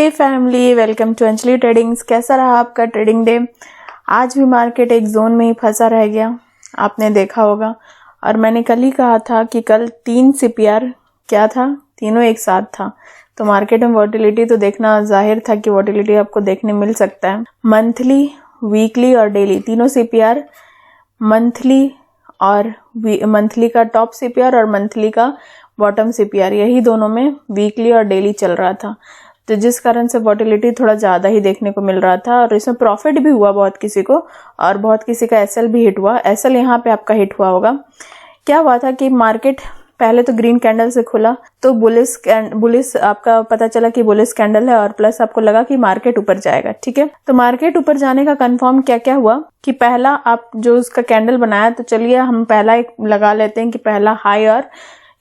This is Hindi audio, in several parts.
Hey family, welcome to Anjali tradings. कैसा रहा आपका ट्रेडिंग डे? आज भी मार्केट एक जोन में ही फंसा रह गया, आपने देखा होगा। और मैंने कल ही कहा था कि कल 3 सीपीआर क्या था, तीनों एक साथ था। तो मार्केट में वॉटिलिटी तो देखना जाहिर था कि वॉटिलिटी आपको देखने मिल सकता है। मंथली, वीकली और डेली तीनों सीपीआर, मंथली और मंथली का टॉप सीपीआर और मंथली का बॉटम सीपीआर, यही दोनों में वीकली और डेली चल रहा था। तो जिस कारण से वॉटिलिटी थोड़ा ज़्यादा ही देखने को मिल रहा था और इसमें प्रॉफिट भी हुआ बहुत किसी को, और बहुत किसी का एसएल भी हिट हुआ। एसएल यहाँ पे आपका हिट हुआ होगा। क्या हुआ था कि मार्केट पहले तो ग्रीन कैंडल से खुला, तो बुलिस आपका पता चला कि बुलिस कैंडल है, और प्लस आपको लगा कि मार्केट ऊपर जाएगा। ठीक है, तो मार्केट ऊपर जाने का कंफर्म क्या क्या हुआ कि पहला आप जो उसका कैंडल बनाया, तो चलिए हम पहला एक लगा लेते हैं कि पहला हाई, और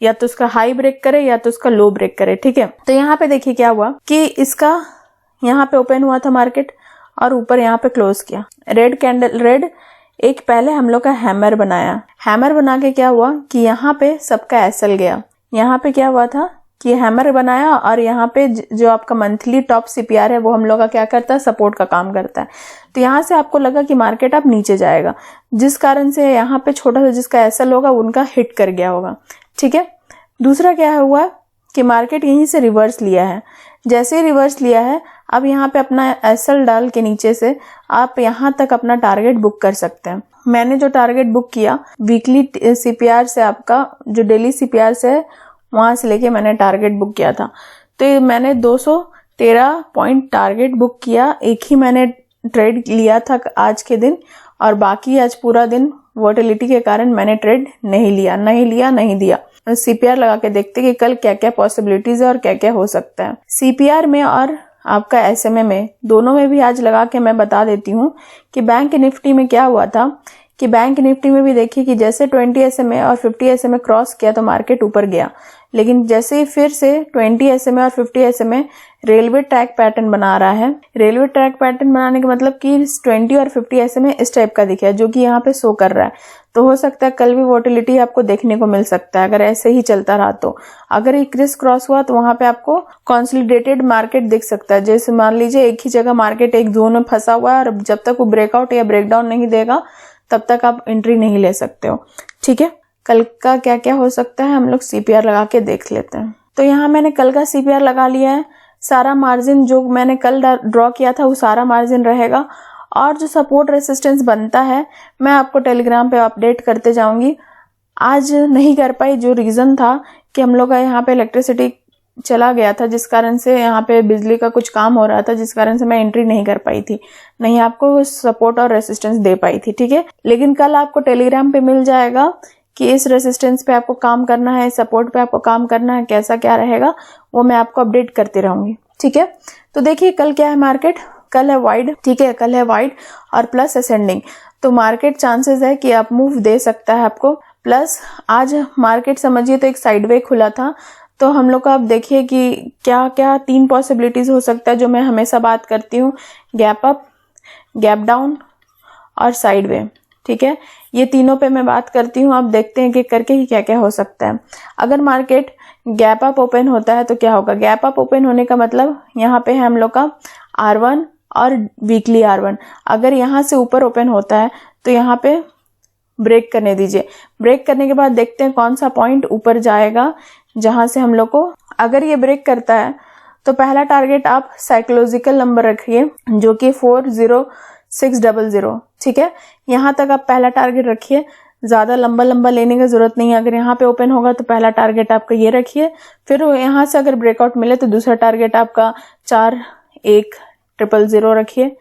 या तो उसका हाई ब्रेक करे या तो उसका लो ब्रेक करे। ठीक है, तो यहाँ पे देखिए क्या हुआ कि इसका यहाँ पे ओपन हुआ था मार्केट और ऊपर यहाँ पे क्लोज किया। रेड कैंडल, रेड एक पहले हम लोग का हैमर बनाया। हैमर बना के क्या हुआ कि यहाँ पे सबका एसएल गया। यहाँ पे क्या हुआ था कि हैमर बनाया, और यहाँ पे जो आपका मंथली टॉप सीपीआर है वो हम लोग का क्या करता है, सपोर्ट का काम करता है। तो यहाँ से आपको लगा कि मार्केट अब नीचे जाएगा, जिस कारण से यहाँ पे छोटा सा जिसका एसएल होगा उनका हिट कर गया होगा। ठीक है, दूसरा क्या हुआ कि मार्केट यहीं से रिवर्स लिया है। जैसे ही रिवर्स लिया है, अब यहाँ पे अपना एसएल डाल के नीचे से आप यहाँ तक अपना टारगेट बुक कर सकते हैं। मैंने जो टारगेट बुक किया वीकली सीपीआर से, आपका जो डेली सीपीआर से है वहां से लेके मैंने टारगेट बुक किया था। तो मैंने 213 पॉइंट टारगेट बुक किया। एक ही मैंने ट्रेड लिया था आज के दिन, और बाकी आज पूरा दिन वॉटिलिटी के कारण मैंने ट्रेड नहीं दिया। सीपीआर लगा के देखते कि कल क्या क्या पॉसिबिलिटीज है और क्या क्या हो सकता है। सीपीआर में और आपका एसएमए में, दोनों में भी आज लगा के मैं बता देती हूँ कि बैंक निफ्टी में क्या हुआ था कि बैंक निफ्टी में भी देखिए कि जैसे 20 एसएमए और 50 एसएमए क्रॉस किया तो मार्केट ऊपर गया, लेकिन जैसे ही फिर से 20 एसएमए और 50 एसएमए रेलवे ट्रैक पैटर्न बना रहा है। रेलवे ट्रैक पैटर्न बनाने का मतलब कि 20 और 50 एसएमए इस टाइप का दिखा है, जो कि यहाँ पे शो कर रहा है। तो हो सकता है कल भी वॉटिलिटी आपको देखने को मिल सकता है अगर ऐसे ही चलता रहा। तो अगर ये क्रिस क्रॉस हुआ तो वहां पे आपको कंसोलिडेटेड मार्केट दिख सकता है। जैसे मान लीजिए एक ही जगह मार्केट एक जोन में फंसा हुआ है, और जब तक वो ब्रेकआउट या ब्रेकडाउन नहीं देगा तब तक आप एंट्री नहीं ले सकते हो। ठीक है, कल का क्या क्या हो सकता है हम लोग सीपीआर लगा के देख लेते हैं। तो यहाँ मैंने कल का सीपीआर लगा लिया है। सारा मार्जिन जो मैंने कल ड्रॉ किया था वो सारा मार्जिन रहेगा, और जो सपोर्ट रेसिस्टेंस बनता है मैं आपको टेलीग्राम पे अपडेट करते जाऊंगी। आज नहीं कर पाई, जो रीजन था कि हम लोग का यहाँ पे इलेक्ट्रिसिटी चला गया था, जिस कारण से यहाँ पे बिजली का कुछ काम हो रहा था, जिस कारण से मैं एंट्री नहीं कर पाई थी, नहीं आपको सपोर्ट और रेसिस्टेंस दे पाई थी। ठीक है, लेकिन कल आपको टेलीग्राम पे मिल जाएगा कि इस रेसिस्टेंस पे आपको काम करना है, सपोर्ट पे आपको काम करना है, कैसा क्या रहेगा वो मैं आपको अपडेट करती रहूंगी। ठीक है, तो देखिए कल क्या है मार्केट, कल है वाइड। ठीक है, कल है वाइड और प्लस असेंडिंग, तो मार्केट चांसेस है कि आप मूव दे सकता है आपको। प्लस आज मार्केट समझिए तो एक साइडवे खुला था, तो हम लोग का अब देखिए कि क्या क्या 3 पॉसिबिलिटीज हो सकता है, जो मैं हमेशा बात करती हूँ, गैप अप, गैप डाउन और साइडवे। ठीक है, ये तीनों पे मैं बात करती हूँ। अब देखते हैं कि करके ही क्या क्या हो सकता है। अगर मार्केट गैप अप ओपन होता है तो क्या होगा, गैप अप ओपन होने का मतलब यहाँ पे है हम लोग का R1 और वीकली R1। अगर यहाँ से ऊपर ओपन होता है तो यहाँ पे ब्रेक करने दीजिए। ब्रेक करने के बाद देखते हैं कौन सा पॉइंट ऊपर जाएगा, जहां से हम लोग को, अगर ये ब्रेक करता है तो पहला टारगेट आप साइकोलॉजिकल नंबर रखिए जो कि 40600। ठीक है, यहाँ तक आप पहला टारगेट रखिए, ज्यादा लंबा लेने की जरूरत नहीं है। अगर यहाँ पे ओपन होगा तो पहला टारगेट आपका ये रखिए, फिर यहाँ से अगर ब्रेकआउट मिले तो दूसरा टारगेट आपका 41000 रखिए,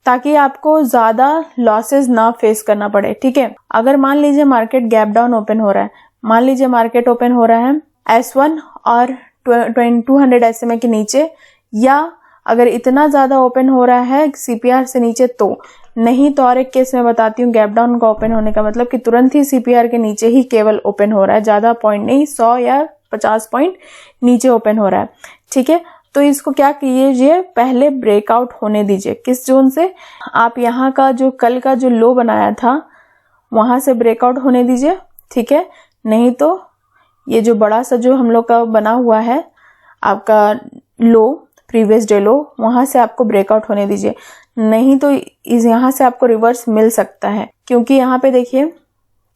ताकि आपको ज्यादा लॉसेस ना फेस करना पड़े। ठीक है, अगर मान लीजिए मार्केट गैप डाउन ओपन हो रहा है, मान लीजिए मार्केट ओपन हो रहा है S1 और 200 SMA के नीचे, या अगर इतना ज्यादा ओपन हो रहा है सीपीआर से नीचे तो नहीं, तो और एक केस में बताती हूँ गैप डाउन का ओपन होने का मतलब कि तुरंत ही सीपीआर के नीचे ही केवल ओपन हो रहा है, ज्यादा पॉइंट नहीं, 100 या 50 पॉइंट नीचे ओपन हो रहा है। ठीक है, तो इसको क्या कीजिए, पहले ब्रेकआउट होने दीजिए। किस जोन से, आप यहाँ का जो कल का जो लो बनाया था वहां से ब्रेकआउट होने दीजिए। ठीक है, नहीं तो ये जो बड़ा सा जो हम लोग का बना हुआ है आपका लो प्रीवियस डे लो, वहां से आपको ब्रेकआउट होने दीजिए, नहीं तो इस यहाँ से आपको रिवर्स मिल सकता है। क्योंकि यहाँ पे देखिए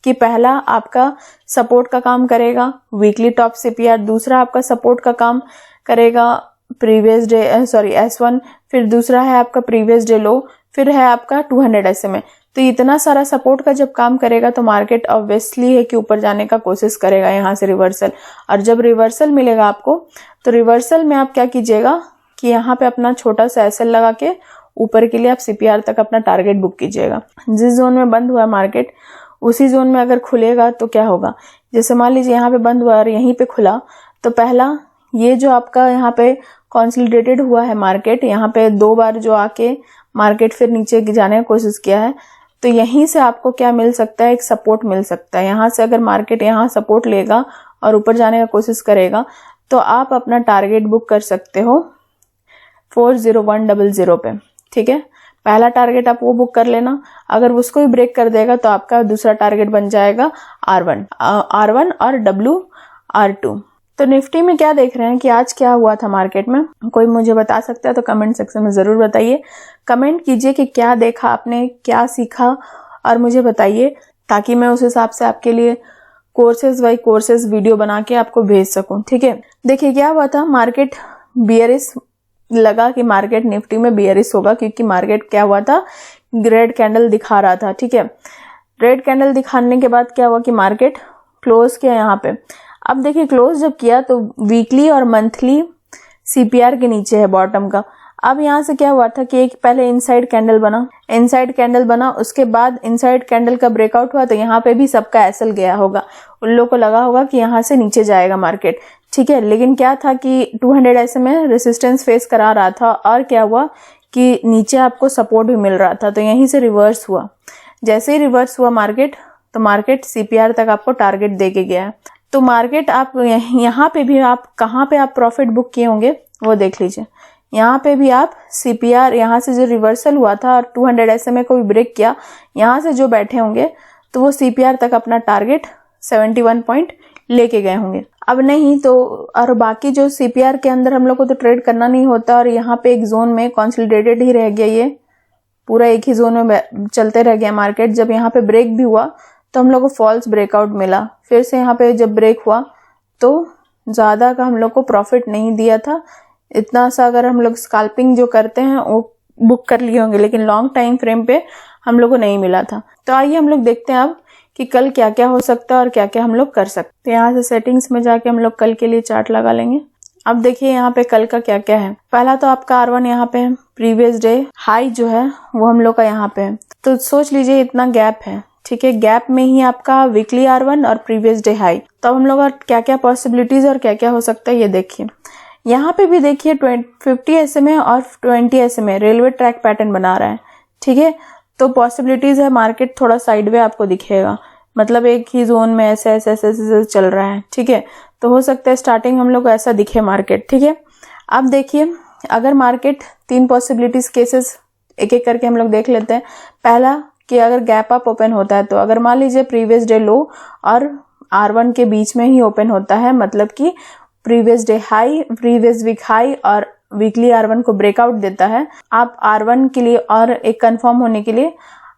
कि पहला आपका सपोर्ट का काम करेगा वीकली टॉप सीपीआर, दूसरा आपका सपोर्ट का काम करेगा प्रीवियस डे S1, फिर दूसरा है आपका प्रीवियस डे लो, फिर है आपका 200 SMA। तो इतना सारा सपोर्ट का जब काम करेगा तो मार्केट ऑब्वियसली है कि ऊपर जाने का कोशिश करेगा यहाँ से रिवर्सल। और जब रिवर्सल मिलेगा आपको तो रिवर्सल में आप क्या कीजिएगा कि यहाँ पे अपना छोटा सा SL लगा के ऊपर के लिए आप CPR तक अपना टारगेट बुक कीजिएगा। जिस जोन में बंद हुआ मार्केट उसी जोन में अगर खुलेगा तो क्या होगा, जैसे मान लीजिए यहाँ पे बंद हुआ और यहीं पे खुला, तो पहला ये जो आपका यहाँ पे कंसोलिडेटेड हुआ है मार्केट, यहाँ पे 2 बार जो आके मार्केट फिर नीचे जाने की कोशिश किया है, तो यहीं से आपको क्या मिल सकता है, एक सपोर्ट मिल सकता है। यहाँ से अगर मार्केट यहाँ सपोर्ट लेगा और ऊपर जाने की कोशिश करेगा तो आप अपना टारगेट बुक कर सकते हो 40100 पे, ठीक है। पहला टारगेट आप वो बुक कर लेना, अगर उसको भी ब्रेक कर देगा तो आपका दूसरा टारगेट बन जाएगा R1 और WR2। तो निफ्टी में क्या देख रहे हैं कि आज क्या हुआ था मार्केट में, कोई मुझे बता सकता है तो कमेंट सेक्शन में जरूर बताइए। कमेंट कीजिए कि क्या देखा आपने, क्या सीखा, और मुझे बताइए ताकि मैं उस हिसाब से आपके लिए कोर्सेज बाई कोर्सेज वीडियो बना के आपको भेज सकूं, ठीक है। देखिए क्या हुआ था, मार्केट बियरिश लगा कि मार्केट निफ्टी में बियरिश होगा, क्योंकि मार्केट क्या हुआ था, रेड कैंडल दिखा रहा था, ठीक है। रेड कैंडल दिखाने के बाद क्या हुआ कि मार्केट क्लोज किया यहाँ पे। अब देखिए क्लोज जब किया तो वीकली और मंथली सीपीआर के नीचे है बॉटम का। अब यहाँ से क्या हुआ था कि एक पहले इनसाइड कैंडल बना, उसके बाद इनसाइड कैंडल का ब्रेकआउट हुआ, तो यहाँ पे भी सबका एसएल गया होगा, उन लोगों को लगा होगा कि यहाँ से नीचे जाएगा मार्केट, ठीक है। लेकिन क्या था कि 200 SMA रेसिस्टेंस फेस करा रहा था, और क्या हुआ कि नीचे आपको सपोर्ट भी मिल रहा था, तो यहीं से रिवर्स हुआ। जैसे ही रिवर्स हुआ मार्केट, तो मार्केट सीपीआर तक आपको टारगेट दे के गया है। तो मार्केट आप यहाँ पे भी आप कहाँ पे आप प्रॉफिट बुक किए होंगे वो देख लीजिए। यहाँ पे भी आप सीपीआर, यहाँ से जो रिवर्सल हुआ था और 200 SMA को भी ब्रेक किया, यहाँ से जो बैठे होंगे तो वो सीपीआर तक अपना टारगेट 71 पॉइंट लेके गए होंगे। अब नहीं तो, और बाकी जो सीपीआर के अंदर हम लोग को तो ट्रेड करना नहीं होता, और यहाँ पे एक जोन में कंसोलिडेटेड ही रह गया, ये पूरा एक ही जोन में चलते रह गया मार्केट। जब यहाँ पे ब्रेक भी हुआ तो हम लोग को फॉल्स ब्रेकआउट मिला, फिर से यहाँ पे जब ब्रेक हुआ तो ज्यादा का हम लोग को प्रॉफिट नहीं दिया था। इतना सा अगर हम लोग स्कैल्पिंग जो करते हैं वो बुक कर लिए होंगे, लेकिन लॉन्ग टाइम फ्रेम पे हम लोग को नहीं मिला था। तो आइए हम लोग देखते हैं अब कि कल क्या क्या हो सकता है और क्या क्या हम लोग कर सकते हैं। यहाँ से सेटिंग्स में जाके हम लोग कल के लिए चार्ट लगा लेंगे। अब देखिए यहाँ पे कल का क्या क्या है। पहला तो आपका R1 यहाँ पे है, प्रीवियस डे हाई जो है वो हम लोग का यहाँ पे है, तो सोच लीजिए इतना गैप है, ठीक है। गैप में ही आपका वीकली R1 और प्रीवियस डे हाई। तो हम लोग क्या क्या पॉसिबिलिटीज और क्या क्या हो सकता है ये देखिए। यहाँ पे भी देखिए 50 SMA और 20 SMA रेलवे ट्रैक पैटर्न बना रहा है, ठीक है। तो पॉसिबिलिटीज है मार्केट थोड़ा साइडवे आपको दिखेगा, मतलब एक ही जोन में ऐसे चल रहा है, ठीक है। तो हो सकता है स्टार्टिंग हम लोग को ऐसा दिखे मार्केट, ठीक है। अब देखिए अगर मार्केट 3 पॉसिबिलिटीज केसेस एक एक करके हम लोग देख लेते हैं। पहला कि अगर गैप अप ओपन होता है, तो अगर मान लीजिए प्रीवियस डे लो और R1 के बीच में ही ओपन होता है, मतलब कि previous day high, previous week high और वीकली R1 को ब्रेकआउट देता है, आप R1 के लिए और एक कंफर्म होने के लिए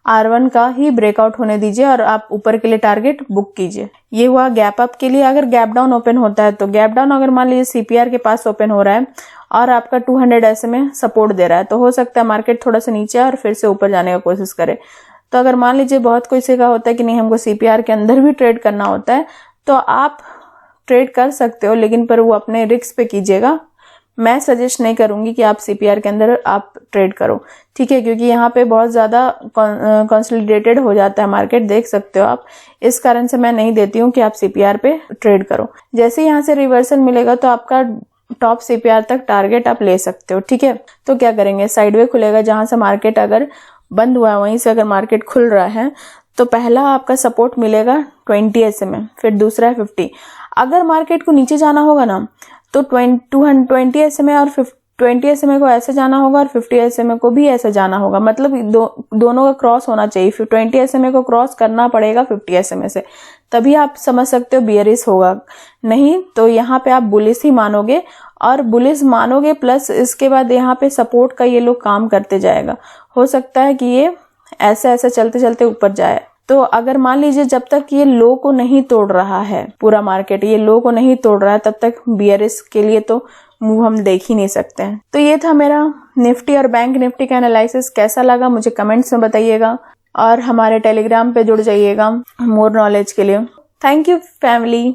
R1 का ही ब्रेकआउट होने दीजिए और आप ऊपर के लिए टारगेट बुक कीजिए। ये हुआ गैप अप के लिए। अगर गैप डाउन ओपन होता है, तो गैप डाउन अगर मान लीजिए सीपीआर के पास ओपन हो रहा है और आपका 200 SMA सपोर्ट दे रहा है, तो हो सकता है मार्केट थोड़ा सा नीचे और फिर से ऊपर जाने का कोशिश करे। तो अगर मान लीजिए बहुत कोई से का होता है कि नहीं हमको सीपीआर के अंदर भी ट्रेड करना होता है, तो आप ट्रेड कर सकते हो, लेकिन पर वो अपने रिस्क पे कीजिएगा। मैं सजेस्ट नहीं करूंगी कि आप सीपीआर के अंदर आप ट्रेड करो, ठीक है, क्योंकि यहाँ पे बहुत ज्यादा कंसोलिडेटेड हो जाता है मार्केट, देख सकते हो आप। इस कारण से मैं नहीं देती हूँ कि आप सीपीआर पे ट्रेड करो। जैसे यहाँ से रिवर्सल मिलेगा तो आपका टॉप सीपीआर तक टारगेट आप ले सकते हो, ठीक है। तो क्या करेंगे, साइडवे खुलेगा, जहां से मार्केट अगर बंद हुआ है वहीं से अगर मार्केट खुल रहा है, तो पहला आपका सपोर्ट मिलेगा 20 SMA, फिर दूसरा है 50। अगर मार्केट को नीचे जाना होगा ना, तो 220 SMA और 20 SMA को ऐसे जाना होगा और 50 SMA को भी ऐसे जाना होगा, मतलब दोनों का क्रॉस होना चाहिए। फिर 20 SMA को क्रॉस करना पड़ेगा 50 SMA से, तभी आप समझ सकते हो बियरिश होगा। नहीं तो यहाँ पे आप बुलिश ही मानोगे, और बुलिश मानोगे प्लस इसके बाद यहाँ पे सपोर्ट का ये लोग काम करते जाएगा। हो सकता है कि ये ऐसे ऐसे चलते चलते ऊपर जाए। तो अगर मान लीजिए जब तक ये लो को नहीं तोड़ रहा है, पूरा मार्केट ये लो को नहीं तोड़ रहा है, तब तक बियरिश के लिए तो मूव हम देख ही नहीं सकते हैं। तो ये था मेरा निफ्टी और बैंक निफ्टी का एनालिसिस। कैसा लगा मुझे कमेंट्स में बताइएगा, और हमारे टेलीग्राम पे जुड़ जाइएगा मोर नॉलेज के लिए। Thank you family.